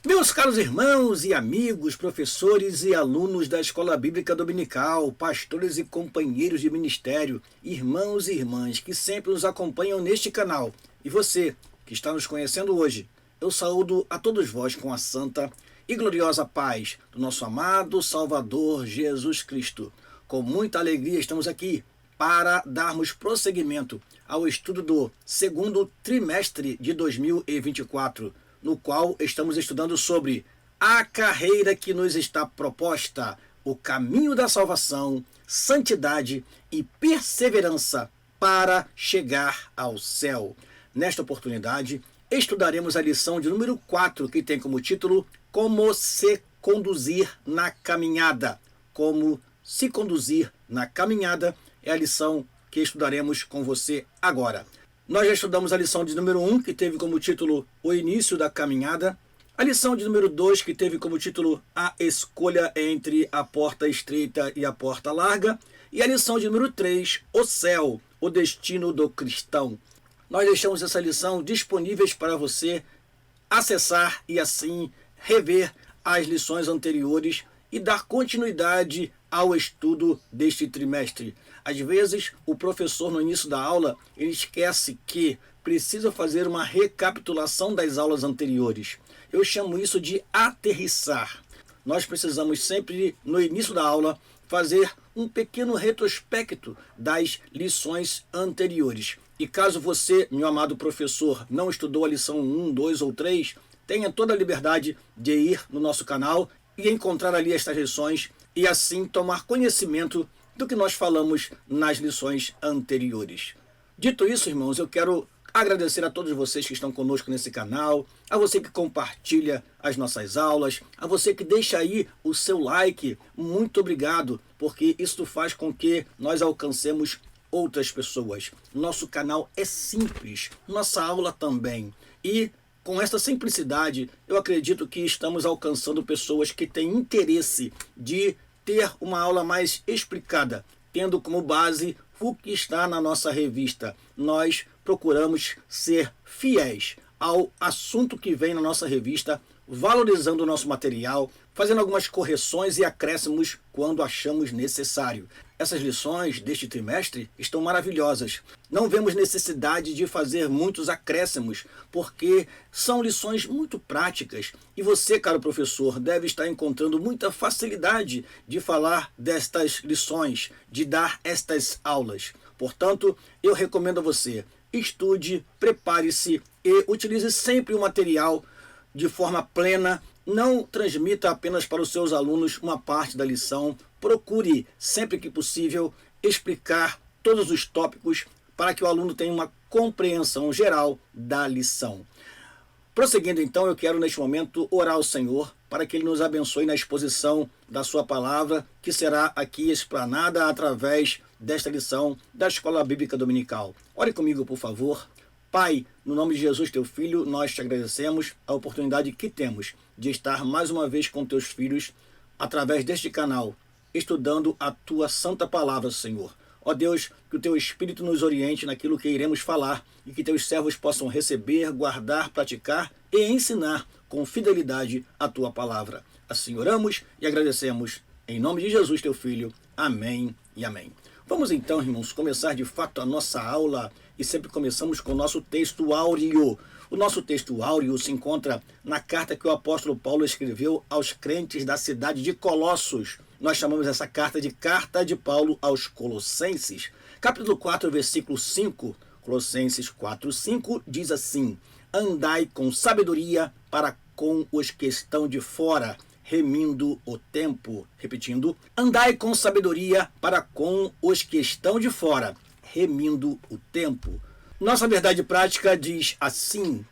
Meus caros irmãos e amigos, professores e alunos da Escola Bíblica Dominical, pastores e companheiros de ministério, irmãos e irmãs que sempre nos acompanham neste canal, e você que está nos conhecendo hoje, eu saúdo a todos vós com a santa e gloriosa paz do nosso amado Salvador Jesus Cristo. Com muita alegria estamos aqui para darmos prosseguimento ao estudo do segundo trimestre de 2024, no qual estamos estudando sobre a carreira que nos está proposta, o caminho da salvação, santidade e perseverança para chegar ao céu. Nesta oportunidade, estudaremos a lição de número 4, que tem como título Como se conduzir na caminhada. Como se conduzir na caminhada é a lição que estudaremos com você agora. Nós já estudamos a lição de número 1, que teve como título O Início da Caminhada. A lição de número 2, que teve como título A Escolha entre a Porta Estreita e a Porta Larga. E a lição de número 3, O Céu, o Destino do Cristão. Nós deixamos essa lição disponíveis para você acessar e assim rever as lições anteriores e dar continuidade ao estudo deste trimestre. Às vezes, o professor, no início da aula, ele esquece que precisa fazer uma recapitulação das aulas anteriores. Eu chamo isso de aterrissar. Nós precisamos sempre, no início da aula, fazer um pequeno retrospecto das lições anteriores. E caso você, meu amado professor, não estudou a lição 1, 2 ou 3, tenha toda a liberdade de ir no nosso canal e encontrar ali estas lições e assim tomar conhecimento do que nós falamos nas lições anteriores. Dito isso, irmãos, eu quero agradecer a todos vocês que estão conosco nesse canal, a você que compartilha as nossas aulas, a você que deixa aí o seu like. Muito obrigado, porque isso faz com que nós alcancemos outras pessoas. Nosso canal é simples, nossa aula também. E com essa simplicidade, eu acredito que estamos alcançando pessoas que têm interesse de ter uma aula mais explicada, tendo como base o que está na nossa revista. Nós procuramos ser fiéis ao assunto que vem na nossa revista, valorizando o nosso material, fazendo algumas correções e acréscimos quando achamos necessário. Essas lições deste trimestre estão maravilhosas. Não vemos necessidade de fazer muitos acréscimos, porque são lições muito práticas. E você, caro professor, deve estar encontrando muita facilidade de falar destas lições, de dar estas aulas. Portanto, eu recomendo a você, estude, prepare-se e utilize sempre o material de forma plena. Não transmita apenas para os seus alunos uma parte da lição. Procure, sempre que possível, explicar todos os tópicos para que o aluno tenha uma compreensão geral da lição. Prosseguindo, então, eu quero neste momento orar ao Senhor para que Ele nos abençoe na exposição da sua palavra, que será aqui explanada através desta lição da Escola Bíblica Dominical. Ore comigo, por favor. Pai, no nome de Jesus, teu Filho, nós te agradecemos a oportunidade que temos de estar mais uma vez com teus filhos através deste canal, estudando a tua santa palavra, Senhor. Ó Deus, que o teu Espírito nos oriente naquilo que iremos falar e que teus servos possam receber, guardar, praticar e ensinar com fidelidade a tua palavra. Assim oramos e agradecemos. Em nome de Jesus, teu Filho. Amém e amém. Vamos então, irmãos, começar de fato a nossa aula e sempre começamos com o nosso texto áureo. O nosso texto áureo se encontra na carta que o apóstolo Paulo escreveu aos crentes da cidade de Colossos. Nós chamamos essa carta de Carta de Paulo aos Colossenses. Capítulo 4, versículo 5, Colossenses 4, 5, diz assim: Andai com sabedoria para com os que estão de fora, remindo o tempo. Repetindo, andai com sabedoria para com os que estão de fora, remindo o tempo. Nossa verdade prática diz assim: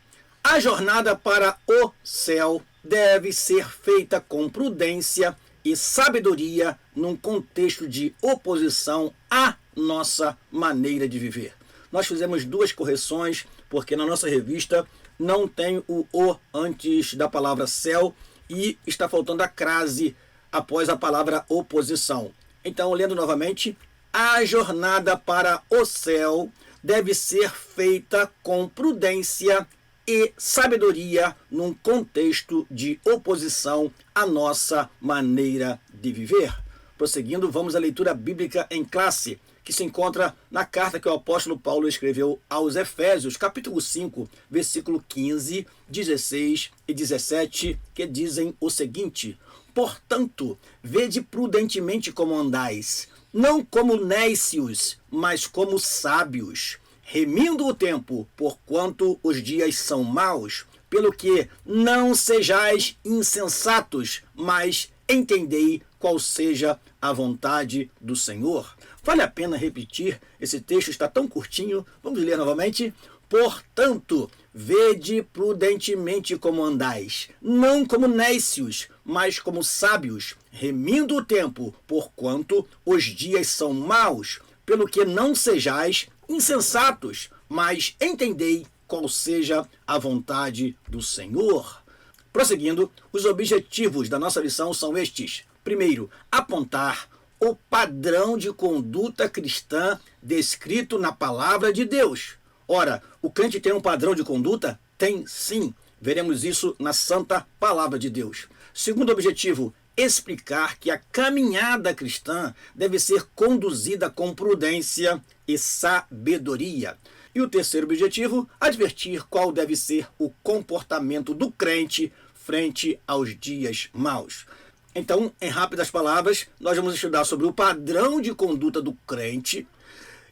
a jornada para o céu deve ser feita com prudência e sabedoria num contexto de oposição à nossa maneira de viver. Nós fizemos duas correções, porque na nossa revista não tem o antes da palavra céu e está faltando a crase após a palavra oposição. Então, lendo novamente, a jornada para o céu deve ser feita com prudência e sabedoria num contexto de oposição à nossa maneira de viver. Prosseguindo, vamos à leitura bíblica em classe, que se encontra na carta que o apóstolo Paulo escreveu aos Efésios, capítulo 5, versículo 15, 16 e 17, que dizem o seguinte: portanto, vede prudentemente como andais, não como nécios, mas como sábios, remindo o tempo, porquanto os dias são maus, pelo que não sejais insensatos, mas entendei qual seja a vontade do Senhor. Vale a pena repetir, esse texto está tão curtinho, vamos ler novamente. Portanto, vede prudentemente como andais, não como nécios, mas como sábios, remindo o tempo, porquanto os dias são maus, pelo que não sejais insensatos, mas entendei qual seja a vontade do Senhor. Prosseguindo, os objetivos da nossa lição são estes. Primeiro, apontar o padrão de conduta cristã descrito na palavra de Deus. Ora, o crente tem um padrão de conduta? Tem sim. Veremos isso na santa palavra de Deus. Segundo objetivo, explicar que a caminhada cristã deve ser conduzida com prudência e sabedoria. E o terceiro objetivo, advertir qual deve ser o comportamento do crente frente aos dias maus. Então, em rápidas palavras, nós vamos estudar sobre o padrão de conduta do crente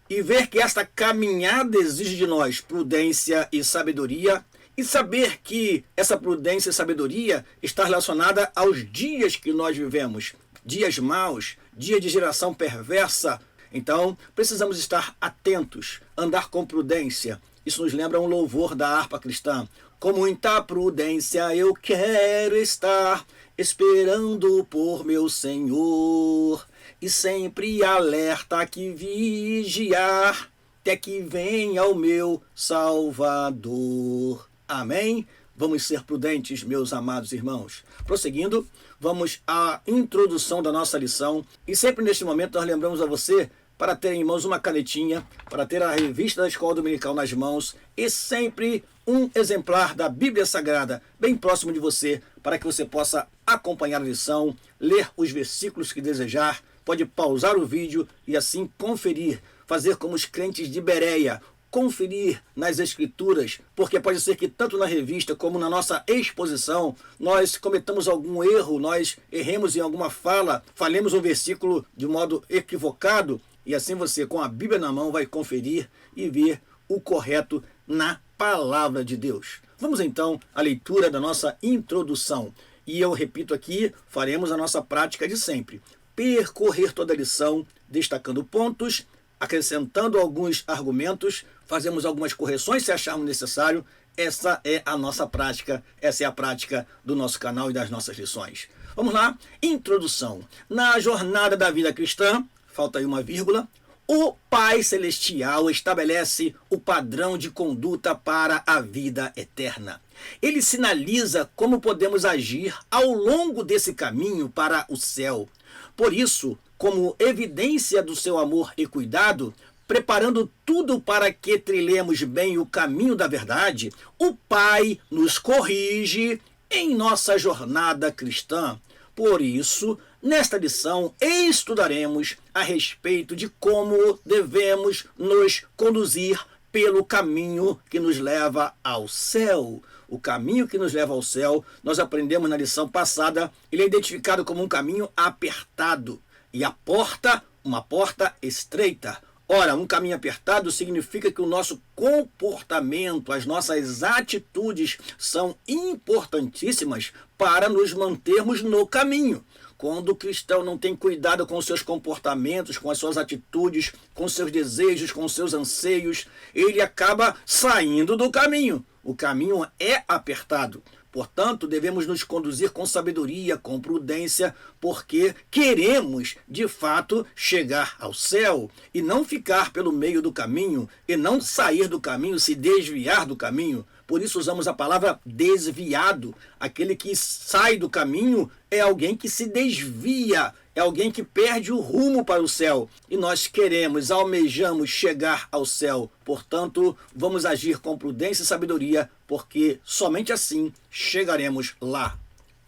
e ver que esta caminhada exige de nós prudência e sabedoria, e saber que essa prudência e sabedoria está relacionada aos dias que nós vivemos, dias maus, dias de geração perversa. Então, precisamos estar atentos, andar com prudência. Isso nos lembra um louvor da harpa cristã. Com muita prudência eu quero estar, esperando por meu Senhor, e sempre alerta que vigiar, até que venha o meu Salvador. Amém? Vamos ser prudentes, meus amados irmãos. Prosseguindo, vamos à introdução da nossa lição. E sempre neste momento nós lembramos a você para ter em mãos uma canetinha, para ter a revista da Escola Dominical nas mãos e sempre um exemplar da Bíblia Sagrada bem próximo de você, para que você possa acompanhar a lição, ler os versículos que desejar, pode pausar o vídeo e assim conferir, fazer como os crentes de Bereia, conferir nas Escrituras, porque pode ser que tanto na revista como na nossa exposição nós cometamos algum erro, nós erremos em alguma fala, falemos um versículo de modo equivocado, e assim você, com a Bíblia na mão, vai conferir e ver o correto na palavra de Deus. Vamos então à leitura da nossa introdução. E eu repito aqui, faremos a nossa prática de sempre. Percorrer toda a lição, destacando pontos, acrescentando alguns argumentos, fazemos algumas correções se acharmos necessário. Essa é a nossa prática, essa é a prática do nosso canal e das nossas lições. Vamos lá, introdução. Na jornada da vida cristã, falta aí uma vírgula, o Pai Celestial estabelece o padrão de conduta para a vida eterna. Ele sinaliza como podemos agir ao longo desse caminho para o céu. Por isso, como evidência do seu amor e cuidado, preparando tudo para que trilhemos bem o caminho da verdade, o Pai nos corrige em nossa jornada cristã. Por isso, nesta lição, estudaremos a respeito de como devemos nos conduzir pelo caminho que nos leva ao céu. O caminho que nos leva ao céu, nós aprendemos na lição passada, ele é identificado como um caminho apertado. E a porta, uma porta estreita. Ora, um caminho apertado significa que o nosso comportamento, as nossas atitudes são importantíssimas para nos mantermos no caminho. Quando o cristão não tem cuidado com os seus comportamentos, com as suas atitudes, com os seus desejos, com os seus anseios, ele acaba saindo do caminho. O caminho é apertado. Portanto, devemos nos conduzir com sabedoria, com prudência, porque queremos, de fato, chegar ao céu e não ficar pelo meio do caminho e não sair do caminho, se desviar do caminho, Por isso usamos a palavra desviado. Aquele que sai do caminho é alguém que se desvia, é alguém que perde o rumo para o céu. E nós queremos, almejamos chegar ao céu. Portanto, vamos agir com prudência e sabedoria, porque somente assim chegaremos lá.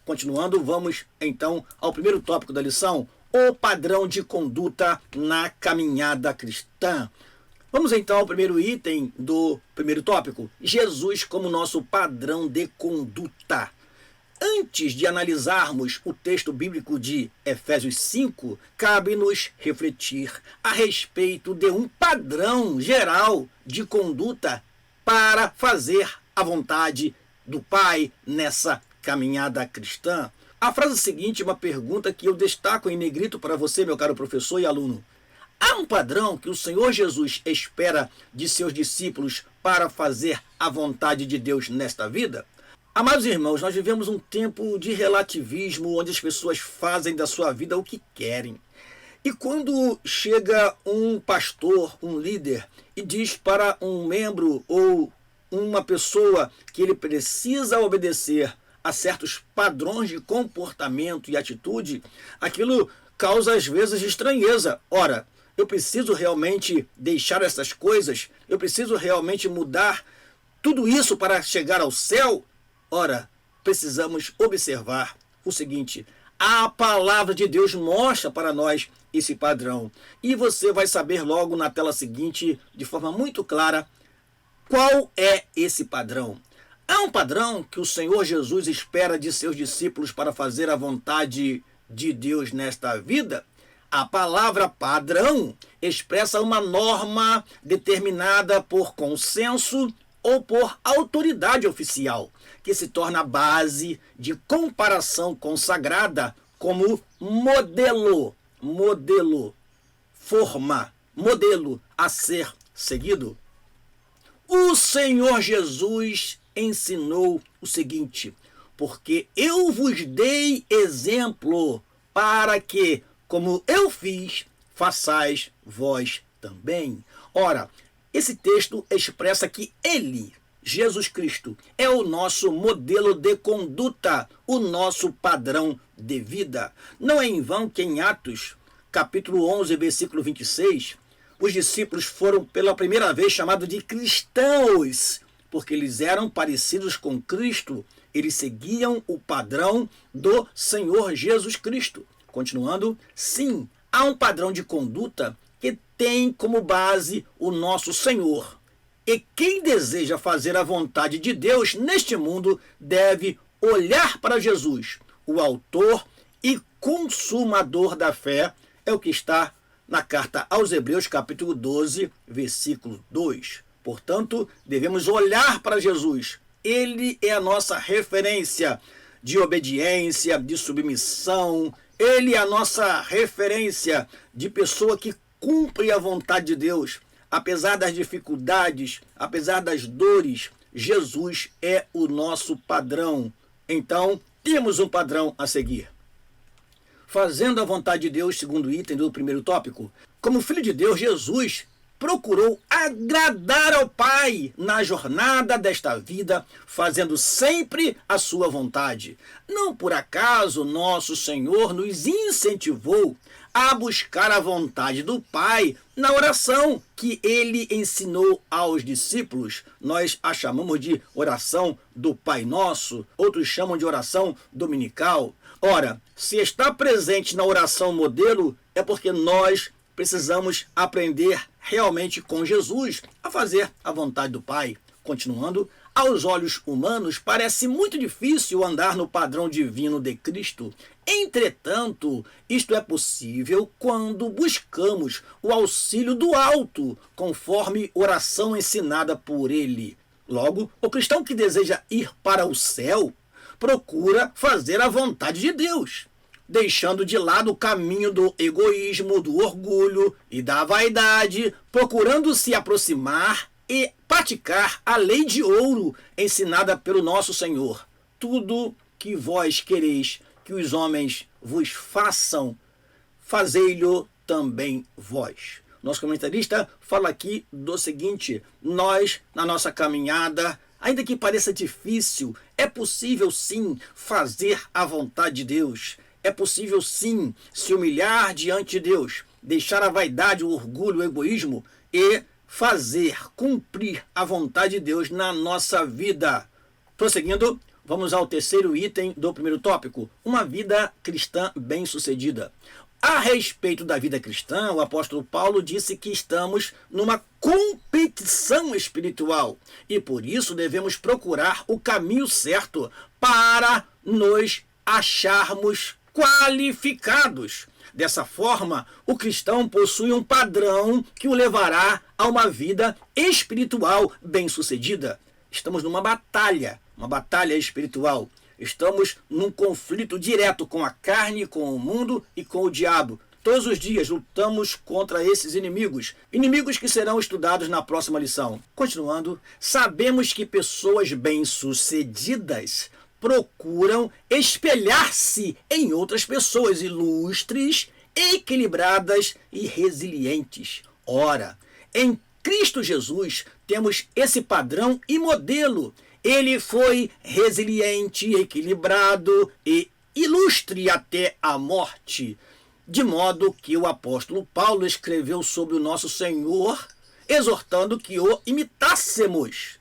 Continuando, vamos então ao primeiro tópico da lição, o padrão de conduta na caminhada cristã. Vamos então ao primeiro item do primeiro tópico, Jesus como nosso padrão de conduta. Antes de analisarmos o texto bíblico de Efésios 5, cabe-nos refletir a respeito de um padrão geral de conduta para fazer a vontade do Pai nessa caminhada cristã. A frase seguinte é uma pergunta que eu destaco em negrito para você, meu caro professor e aluno. Há um padrão que o Senhor Jesus espera de seus discípulos para fazer a vontade de Deus nesta vida? Amados irmãos, nós vivemos um tempo de relativismo onde as pessoas fazem da sua vida o que querem. E quando chega um pastor, um líder, e diz para um membro ou uma pessoa que ele precisa obedecer a certos padrões de comportamento e atitude, aquilo causa às vezes estranheza. Ora, eu preciso realmente deixar essas coisas? Eu preciso realmente mudar tudo isso para chegar ao céu? Ora, precisamos observar o seguinte: a palavra de Deus mostra para nós esse padrão. E você vai saber logo na tela seguinte, de forma muito clara, qual é esse padrão. Há um padrão que o Senhor Jesus espera de seus discípulos para fazer a vontade de Deus nesta vida. A palavra padrão expressa uma norma determinada por consenso ou por autoridade oficial, que se torna a base de comparação consagrada como modelo, forma, modelo a ser seguido. O Senhor Jesus ensinou o seguinte: porque eu vos dei exemplo para que, como eu fiz, façais vós também. Ora, esse texto expressa que ele, Jesus Cristo, é o nosso modelo de conduta, o nosso padrão de vida. Não é em vão que em Atos, capítulo 11, versículo 26, os discípulos foram pela primeira vez chamados de cristãos, porque eles eram parecidos com Cristo, eles seguiam o padrão do Senhor Jesus Cristo. Continuando, sim, há um padrão de conduta que tem como base o nosso Senhor. E quem deseja fazer a vontade de Deus neste mundo deve olhar para Jesus, o autor e consumador da fé, é o que está na carta aos Hebreus, capítulo 12, versículo 2. Portanto, devemos olhar para Jesus. Ele é a nossa referência de obediência, de submissão. Ele é a nossa referência de pessoa que cumpre a vontade de Deus. Apesar das dificuldades, apesar das dores, Jesus é o nosso padrão. Então, temos um padrão a seguir. Fazendo a vontade de Deus, segundo item do primeiro tópico, como filho de Deus, Jesus procurou agradar ao Pai na jornada desta vida, fazendo sempre a sua vontade. Não por acaso nosso Senhor nos incentivou a buscar a vontade do Pai na oração que ele ensinou aos discípulos. Nós a chamamos de oração do Pai Nosso, outros chamam de oração dominical. Ora, se está presente na oração modelo, é porque nós precisamos aprender realmente com Jesus a fazer a vontade do Pai. Continuando, aos olhos humanos parece muito difícil andar no padrão divino de Cristo. Entretanto, isto é possível quando buscamos o auxílio do alto, conforme oração ensinada por ele. Logo, o cristão que deseja ir para o céu procura fazer a vontade de Deus, deixando de lado o caminho do egoísmo, do orgulho e da vaidade, procurando se aproximar e praticar a lei de ouro ensinada pelo nosso Senhor. Tudo que vós quereis que os homens vos façam, fazei-lo também vós. Nosso comentarista fala aqui do seguinte: nós, na nossa caminhada, Ainda que pareça difícil, é possível sim fazer a vontade de Deus. É possível sim se humilhar diante de Deus, deixar a vaidade, o orgulho, o egoísmo e fazer, cumprir a vontade de Deus na nossa vida. Prosseguindo, vamos ao terceiro item do primeiro tópico, uma vida cristã bem-sucedida. A respeito da vida cristã, o apóstolo Paulo disse que estamos numa competição espiritual e por isso devemos procurar o caminho certo para nos acharmos qualificados. Dessa forma, o cristão possui um padrão que o levará a uma vida espiritual bem-sucedida. Estamos numa batalha espiritual. Estamos num conflito direto com a carne, com o mundo e com o diabo. Todos os dias lutamos contra esses inimigos que serão estudados na próxima lição. Continuando, sabemos que pessoas bem-sucedidas procuram espelhar-se em outras pessoas ilustres, equilibradas e resilientes. Ora, em Cristo Jesus temos esse padrão e modelo. Ele foi resiliente, equilibrado e ilustre até a morte, de modo que o apóstolo Paulo escreveu sobre o nosso Senhor, exortando que o imitássemos.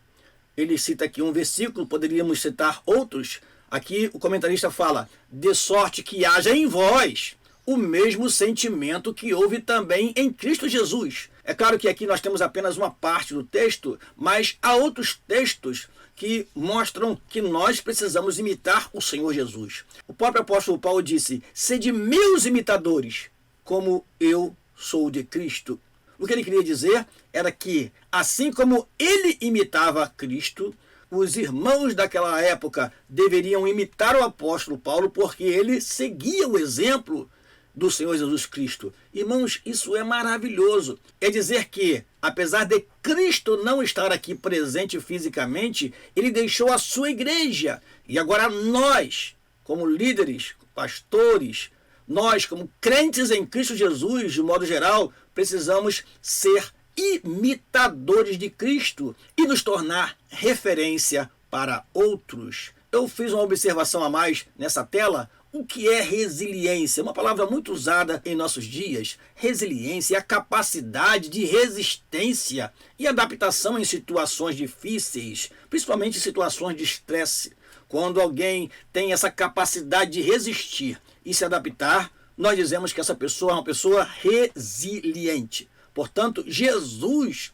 Ele cita aqui um versículo, poderíamos citar outros. Aqui o comentarista fala, de sorte que haja em vós o mesmo sentimento que houve também em Cristo Jesus. É claro que aqui nós temos apenas uma parte do texto, mas há outros textos que mostram que nós precisamos imitar o Senhor Jesus. O próprio apóstolo Paulo disse, sede meus imitadores, como eu sou de Cristo. O que ele queria dizer era que, assim como ele imitava Cristo, os irmãos daquela época deveriam imitar o apóstolo Paulo, porque ele seguia o exemplo do Senhor Jesus Cristo. Irmãos, isso é maravilhoso. É dizer que, apesar de Cristo não estar aqui presente fisicamente, ele deixou a sua igreja. E agora nós, como líderes, pastores, nós, como crentes em Cristo Jesus, de modo geral, precisamos ser imitadores de Cristo e nos tornar referência para outros. Eu fiz uma observação a mais nessa tela. O que é resiliência? Uma palavra muito usada em nossos dias. Resiliência é a capacidade de resistência e adaptação em situações difíceis, principalmente em situações de estresse. Quando alguém tem essa capacidade de resistir e se adaptar, nós dizemos que essa pessoa é uma pessoa resiliente. Portanto, Jesus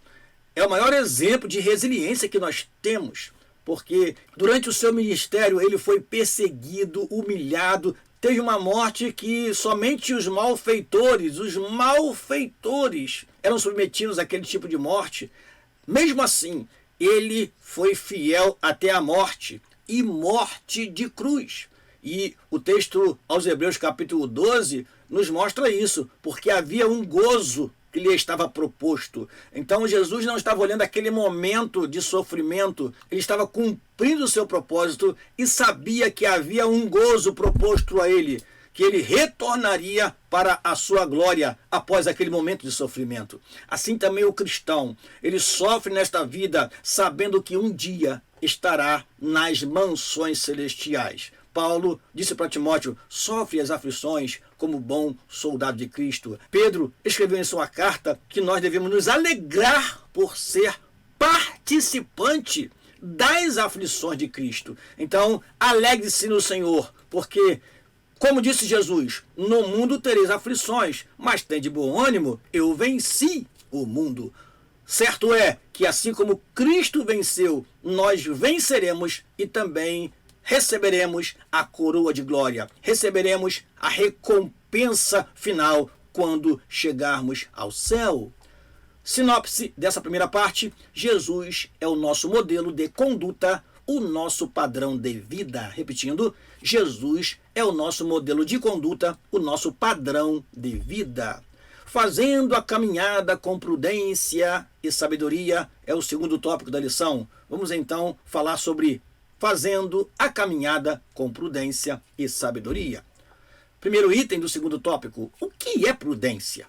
é o maior exemplo de resiliência que nós temos. Porque durante o seu ministério ele foi perseguido, humilhado, teve uma morte que somente os malfeitores eram submetidos àquele tipo de morte. Mesmo assim, ele foi fiel até a morte, e morte de cruz. E o texto aos Hebreus capítulo 12 nos mostra isso, porque havia um gozo que lhe estava proposto. Então Jesus não estava olhando aquele momento de sofrimento, ele estava cumprindo o seu propósito e sabia que havia um gozo proposto a ele, que ele retornaria para a sua glória após aquele momento de sofrimento. Assim também o cristão, ele sofre nesta vida sabendo que um dia estará nas mansões celestiais. Paulo disse para Timóteo, sofre as aflições como bom soldado de Cristo. Pedro escreveu em sua carta que nós devemos nos alegrar por ser participante das aflições de Cristo. Então, alegre-se no Senhor, porque, como disse Jesus, no mundo tereis aflições, mas tem de bom ânimo, eu venci o mundo. Certo é que assim como Cristo venceu, nós venceremos e também receberemos a coroa de glória, receberemos a recompensa final quando chegarmos ao céu. Sinopse dessa primeira parte: Jesus é o nosso modelo de conduta, o nosso padrão de vida. Repetindo, Jesus é o nosso modelo de conduta, o nosso padrão de vida. Fazendo a caminhada com prudência e sabedoria é o segundo tópico da lição. Vamos então falar sobre fazendo a caminhada com prudência e sabedoria. Primeiro item do segundo tópico, o que é prudência?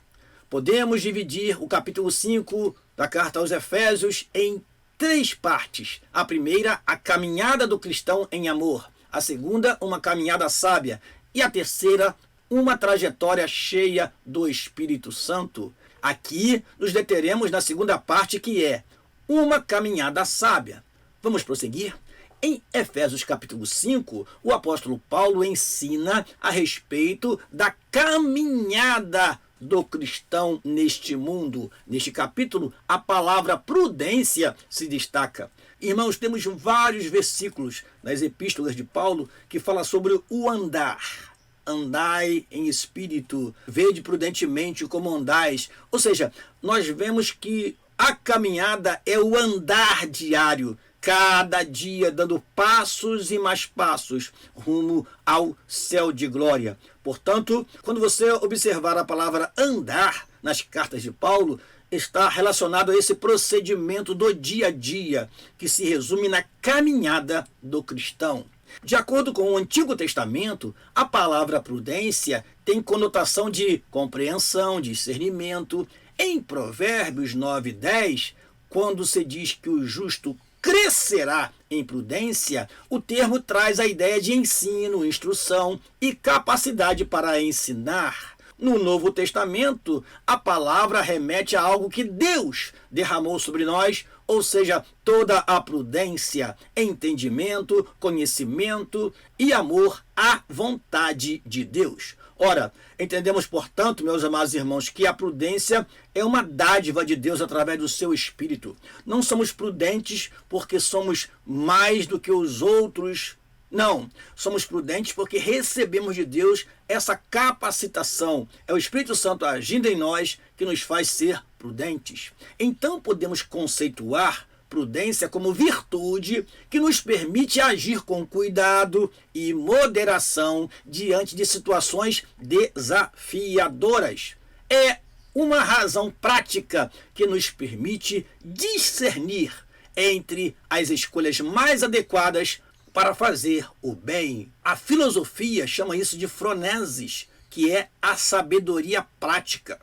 Podemos dividir o capítulo 5 da carta aos Efésios em 3 partes. A primeira, a caminhada do cristão em amor. A segunda, uma caminhada sábia. E a terceira, uma trajetória cheia do Espírito Santo. Aqui nos deteremos na segunda parte, que é uma caminhada sábia. Vamos prosseguir? Em Efésios capítulo 5, o apóstolo Paulo ensina a respeito da caminhada do cristão neste mundo. Neste capítulo, a palavra prudência se destaca. Irmãos, temos vários versículos nas epístolas de Paulo que falam sobre o andar. Andai em espírito, vede prudentemente como andais. Ou seja, nós vemos que a caminhada é o andar diário, cada dia dando passos e mais passos rumo ao céu de glória. Portanto, quando você observar a palavra andar nas cartas de Paulo, está relacionado a esse procedimento do dia a dia, que se resume na caminhada do cristão. De acordo com o Antigo Testamento, a palavra prudência tem conotação de compreensão, discernimento. Em Provérbios 9:10, quando se diz que o justo crescerá em prudência, o termo traz a ideia de ensino, instrução e capacidade para ensinar. No Novo Testamento, a palavra remete a algo que Deus derramou sobre nós, ou seja, toda a prudência, entendimento, conhecimento e amor à vontade de Deus. Ora, entendemos, portanto, meus amados irmãos, que a prudência é uma dádiva de Deus através do seu Espírito. Não somos prudentes porque somos mais do que os outros. Não, somos prudentes porque recebemos de Deus essa capacitação. É o Espírito Santo agindo em nós que nos faz ser prudentes. Então podemos conceituar prudência como virtude que nos permite agir com cuidado e moderação diante de situações desafiadoras. É uma razão prática que nos permite discernir entre as escolhas mais adequadas para fazer o bem. A filosofia chama isso de phronesis, que é a sabedoria prática.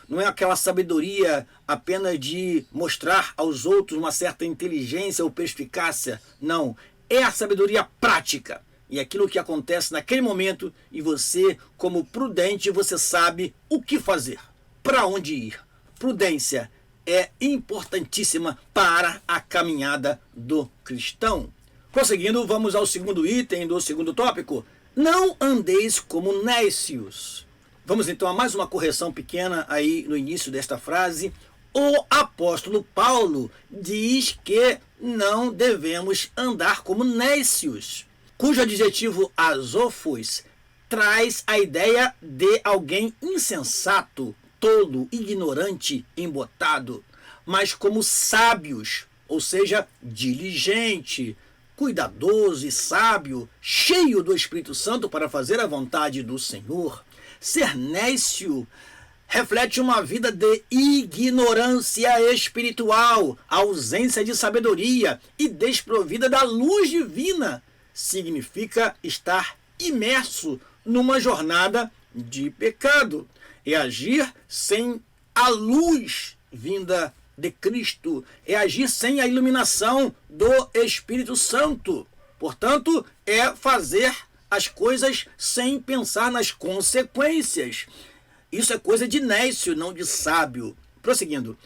Não é aquela sabedoria apenas de mostrar aos outros uma certa inteligência ou perspicácia. Não, é a sabedoria prática. E aquilo que acontece naquele momento e você, como prudente, você sabe o que fazer, para onde ir. Prudência é importantíssima para a caminhada do cristão. Prosseguindo, vamos ao segundo item do segundo tópico. Não andeis como nécios. Vamos então a mais uma correção pequena aí no início desta frase. O apóstolo Paulo diz que não devemos andar como nécios, cujo adjetivo azofos traz a ideia de alguém insensato, tolo, ignorante, embotado, mas como sábios, ou seja, diligente, cuidadoso e sábio, cheio do Espírito Santo para fazer a vontade do Senhor. Ser nécio reflete uma vida de ignorância espiritual, ausência de sabedoria e desprovida da luz divina. Significa estar imerso numa jornada de pecado e agir sem a luz vinda de Cristo, é agir sem a iluminação do Espírito Santo. Portanto, é fazer as coisas sem pensar nas consequências. Isso é coisa de nécio, não de sábio. Prosseguindo.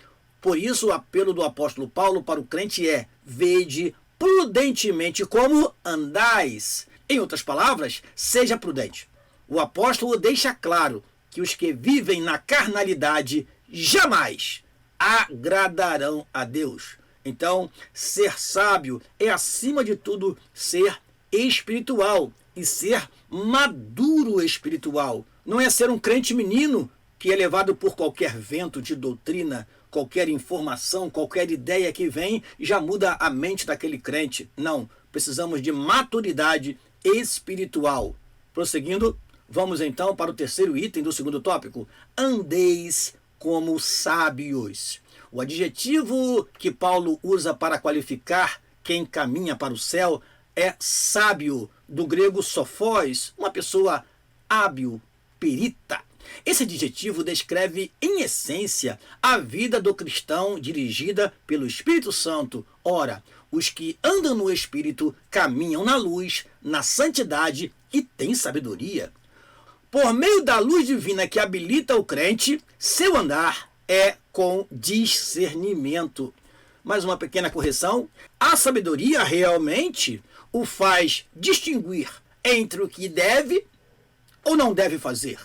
Por isso, o apelo do apóstolo Paulo para o crente é: vede prudentemente como andais. Em outras palavras, seja prudente. O apóstolo deixa claro que os que vivem na carnalidade jamais agradarão a Deus. Então, ser sábio é, acima de tudo, ser espiritual e ser maduro espiritual. Não é ser um crente menino que é levado por qualquer vento de doutrina, qualquer informação, qualquer ideia que vem e já muda a mente daquele crente. Não, precisamos de maturidade espiritual. Prosseguindo, vamos então para o terceiro item do segundo tópico. Andeis como sábios. O adjetivo que Paulo usa para qualificar quem caminha para o céu é sábio, do grego sofós, uma pessoa hábil, perita. Esse adjetivo descreve, em essência, a vida do cristão dirigida pelo Espírito Santo. Ora, os que andam no Espírito caminham na luz, na santidade e têm sabedoria. Por meio da luz divina que habilita o crente, seu andar é com discernimento. Mais uma pequena correção. A sabedoria realmente o faz distinguir entre o que deve ou não deve fazer.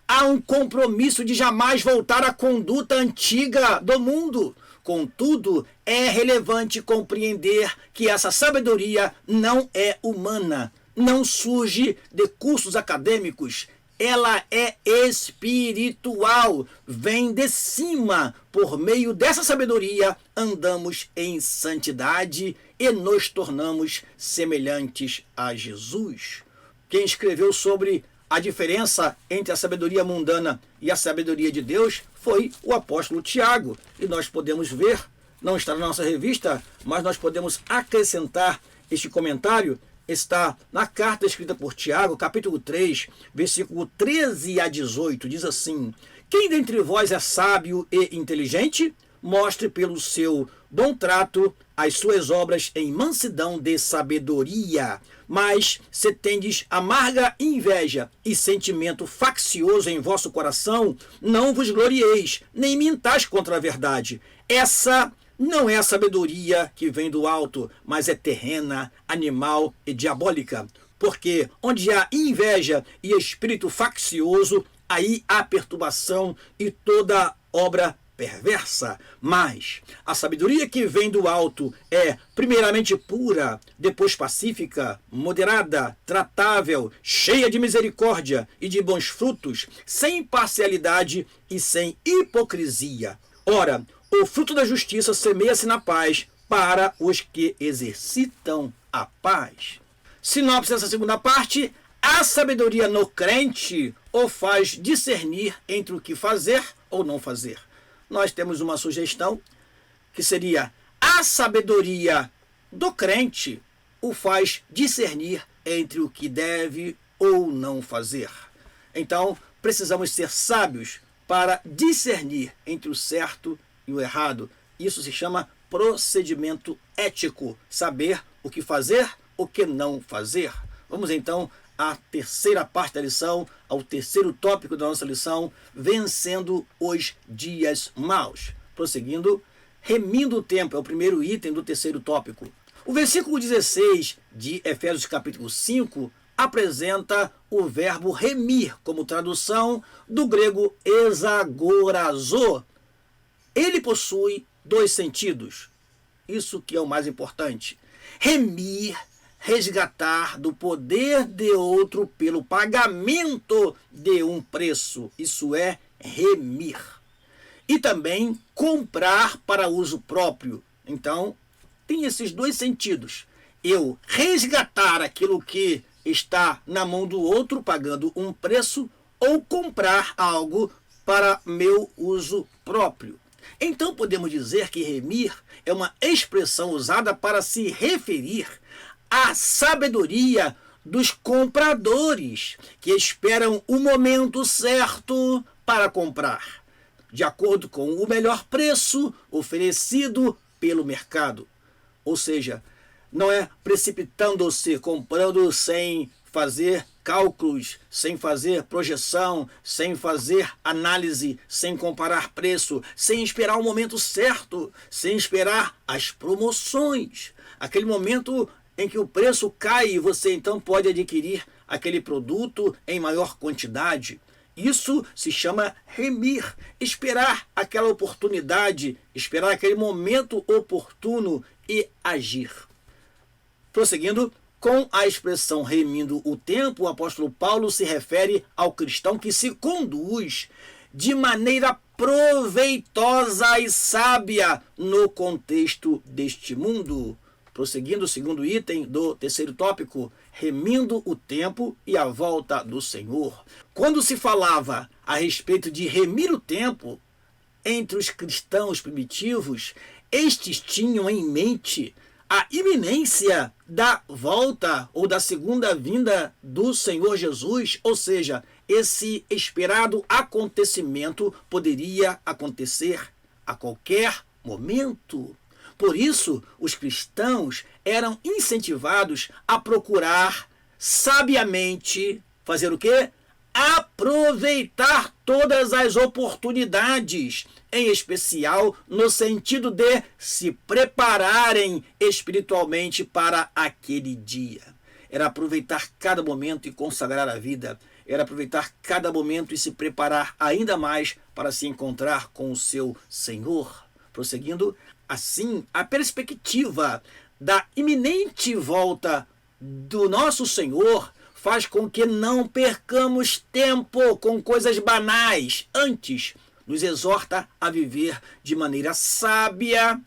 Há um compromisso de jamais voltar à conduta antiga do mundo. Contudo, é relevante compreender que essa sabedoria não é humana, não surge de cursos acadêmicos. Ela é espiritual, vem de cima. Por meio dessa sabedoria, andamos em santidade e nos tornamos semelhantes a Jesus. Quem escreveu sobre a diferença entre a sabedoria mundana e a sabedoria de Deus foi o apóstolo Tiago. E nós podemos ver, não está na nossa revista, mas nós podemos acrescentar este comentário. Está na carta escrita por Tiago, capítulo 3, versículo 13 a 18, diz assim: quem dentre vós é sábio e inteligente, mostre pelo seu bom trato as suas obras em mansidão de sabedoria. Mas se tendes amarga inveja e sentimento faccioso em vosso coração, não vos glorieis, nem mintais contra a verdade. Essa não é a sabedoria que vem do alto, mas é terrena, animal e diabólica. Porque onde há inveja e espírito faccioso, aí há perturbação e toda obra perversa. Mas a sabedoria que vem do alto é primeiramente pura, depois pacífica, moderada, tratável, cheia de misericórdia e de bons frutos, sem parcialidade e sem hipocrisia. Ora, o fruto da justiça semeia-se na paz para os que exercitam a paz. Sinopse dessa segunda parte: a sabedoria no crente o faz discernir entre o que fazer ou não fazer. Nós temos uma sugestão que seria: a sabedoria do crente o faz discernir entre o que deve ou não fazer. Então, precisamos ser sábios para discernir entre o certo e o errado. Isso se chama procedimento ético. Saber o que fazer, o que não fazer. Vamos então à terceira parte da lição, ao terceiro tópico da nossa lição: vencendo os dias maus. Prosseguindo, remindo o tempo é o primeiro item do terceiro tópico. O versículo 16 de Efésios capítulo 5 apresenta o verbo remir como tradução do grego exagorazo. Ele possui dois sentidos. Isso que é o mais importante. Remir, resgatar do poder de outro pelo pagamento de um preço. Isso é remir. E também comprar para uso próprio. Então, tem esses dois sentidos. Eu resgatar aquilo que está na mão do outro, pagando um preço, ou comprar algo para meu uso próprio. Então podemos dizer que remir é uma expressão usada para se referir à sabedoria dos compradores que esperam o momento certo para comprar, de acordo com o melhor preço oferecido pelo mercado. Ou seja, não é precipitando-se, comprando sem fazer cálculos, sem fazer projeção, sem fazer análise, sem comparar preço, sem esperar o momento certo, sem esperar as promoções. Aquele momento em que o preço cai e você então pode adquirir aquele produto em maior quantidade. Isso se chama remir, esperar aquela oportunidade, esperar aquele momento oportuno e agir. Prosseguindo, com a expressão remindo o tempo, o apóstolo Paulo se refere ao cristão que se conduz de maneira proveitosa e sábia no contexto deste mundo. Prosseguindo, o segundo item do terceiro tópico: remindo o tempo e a volta do Senhor. Quando se falava a respeito de remir o tempo entre os cristãos primitivos, estes tinham em mente a iminência da volta ou da segunda vinda do Senhor Jesus, ou seja, esse esperado acontecimento poderia acontecer a qualquer momento. Por isso, os cristãos eram incentivados a procurar sabiamente fazer o quê? Aproveitar todas as oportunidades, em especial no sentido de se prepararem espiritualmente para aquele dia. Era aproveitar cada momento e consagrar a vida. Era aproveitar cada momento e se preparar ainda mais para se encontrar com o seu Senhor. Prosseguindo, assim, a perspectiva da iminente volta do nosso Senhor faz com que não percamos tempo com coisas banais. Antes, nos exorta a viver de maneira sábia,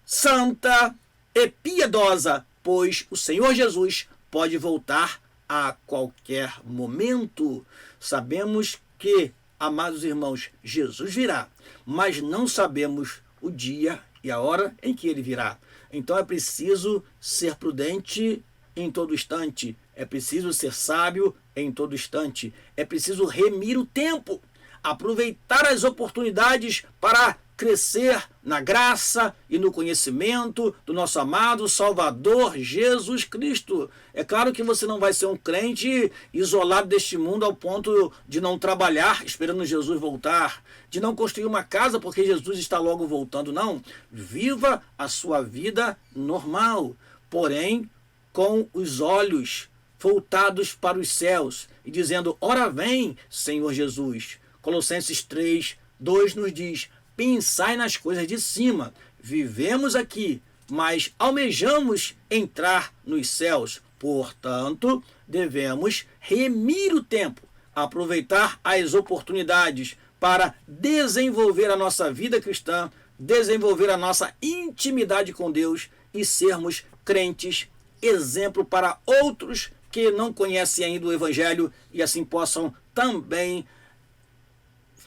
santa e piedosa, pois o Senhor Jesus pode voltar a qualquer momento. Sabemos que, amados irmãos, Jesus virá, mas não sabemos o dia e a hora em que ele virá. Então é preciso ser prudente em todo instante, é preciso ser sábio em todo instante, é preciso remir o tempo, aproveitar as oportunidades para crescer na graça e no conhecimento do nosso amado Salvador Jesus Cristo. É claro que você não vai ser um crente isolado deste mundo ao ponto de não trabalhar esperando Jesus voltar, de não construir uma casa porque Jesus está logo voltando, não. Viva a sua vida normal, porém com os olhos voltados para os céus e dizendo: ora vem, Senhor Jesus. Colossenses 3:2 nos diz: pensai nas coisas de cima. Vivemos aqui, mas almejamos entrar nos céus. Portanto, devemos remir o tempo, aproveitar as oportunidades para desenvolver a nossa vida cristã, desenvolver a nossa intimidade com Deus e sermos crentes, exemplo para outros que não conhecem ainda o Evangelho e assim possam também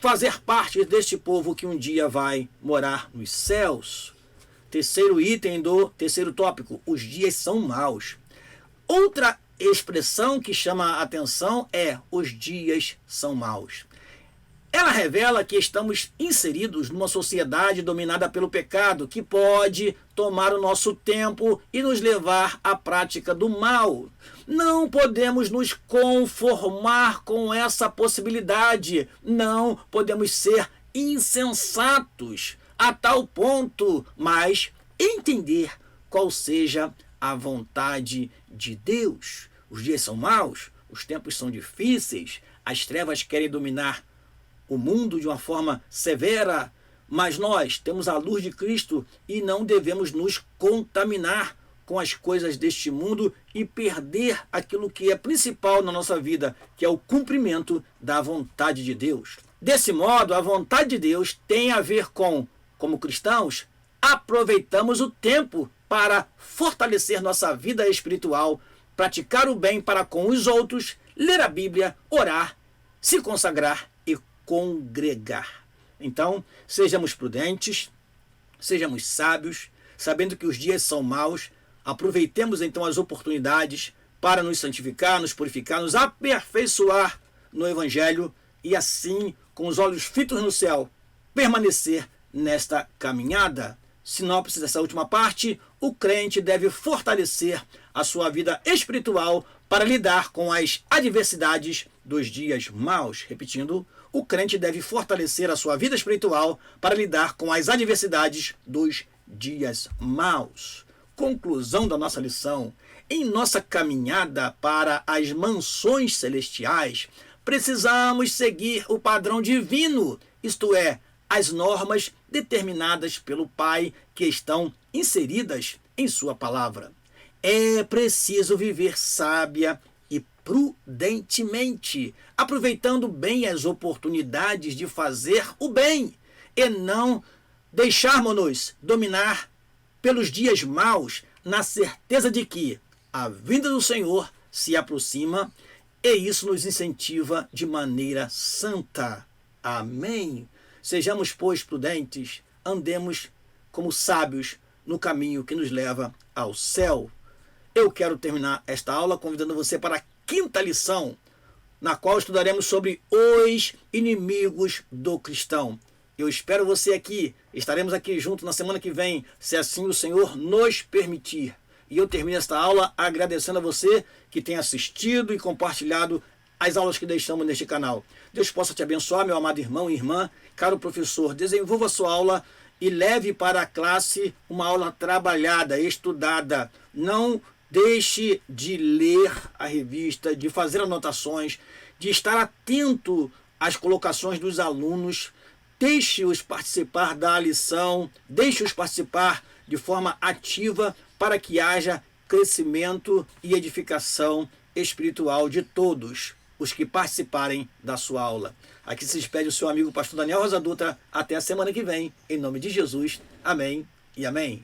fazer parte deste povo que um dia vai morar nos céus. Terceiro item do terceiro tópico: os dias são maus. Outra expressão que chama a atenção é: os dias são maus. Ela revela que estamos inseridos numa sociedade dominada pelo pecado, que pode tomar o nosso tempo e nos levar à prática do mal. Não podemos nos conformar com essa possibilidade. Não podemos ser insensatos a tal ponto, mas entender qual seja a vontade de Deus. Os dias são maus, os tempos são difíceis, as trevas querem dominar o mundo de uma forma severa, mas nós temos a luz de Cristo e não devemos nos contaminar com as coisas deste mundo e perder aquilo que é principal na nossa vida, que é o cumprimento da vontade de Deus. Desse modo, a vontade de Deus tem a ver com, como cristãos, aproveitamos o tempo para fortalecer nossa vida espiritual, praticar o bem para com os outros, ler a Bíblia, orar, se consagrar e congregar. Então, sejamos prudentes, sejamos sábios, sabendo que os dias são maus, aproveitemos então as oportunidades para nos santificar, nos purificar, nos aperfeiçoar no Evangelho e assim, com os olhos fitos no céu, permanecer nesta caminhada. Sinopse dessa última parte: o crente deve fortalecer a sua vida espiritual para lidar com as adversidades dos dias maus. Repetindo, o crente deve fortalecer a sua vida espiritual para lidar com as adversidades dos dias maus. Conclusão da nossa lição: em nossa caminhada para as mansões celestiais, precisamos seguir o padrão divino, isto é, as normas determinadas pelo Pai que estão inseridas em sua palavra. É preciso viver sábia e prudentemente, aproveitando bem as oportunidades de fazer o bem e não deixarmos-nos dominar pelos dias maus, na certeza de que a vinda do Senhor se aproxima e isso nos incentiva de maneira santa. Amém. Sejamos, pois, prudentes, andemos como sábios, no caminho que nos leva ao céu. Eu quero terminar esta aula convidando você para a quinta lição, na qual estudaremos sobre os inimigos do cristão. Eu espero você aqui. Estaremos aqui juntos na semana que vem, se assim o Senhor nos permitir. E eu termino esta aula agradecendo a você que tem assistido e compartilhado as aulas que deixamos neste canal. Deus possa te abençoar, meu amado irmão e irmã. Caro professor, desenvolva a sua aula e leve para a classe uma aula trabalhada, estudada. Não deixe de ler a revista, de fazer anotações, de estar atento às colocações dos alunos. Deixe-os participar da lição, deixe-os participar de forma ativa para que haja crescimento e edificação espiritual de todos os que participarem da sua aula. Aqui se despede o seu amigo pastor Daniel Rosa Dutra. Até a semana que vem, em nome de Jesus. Amém e amém.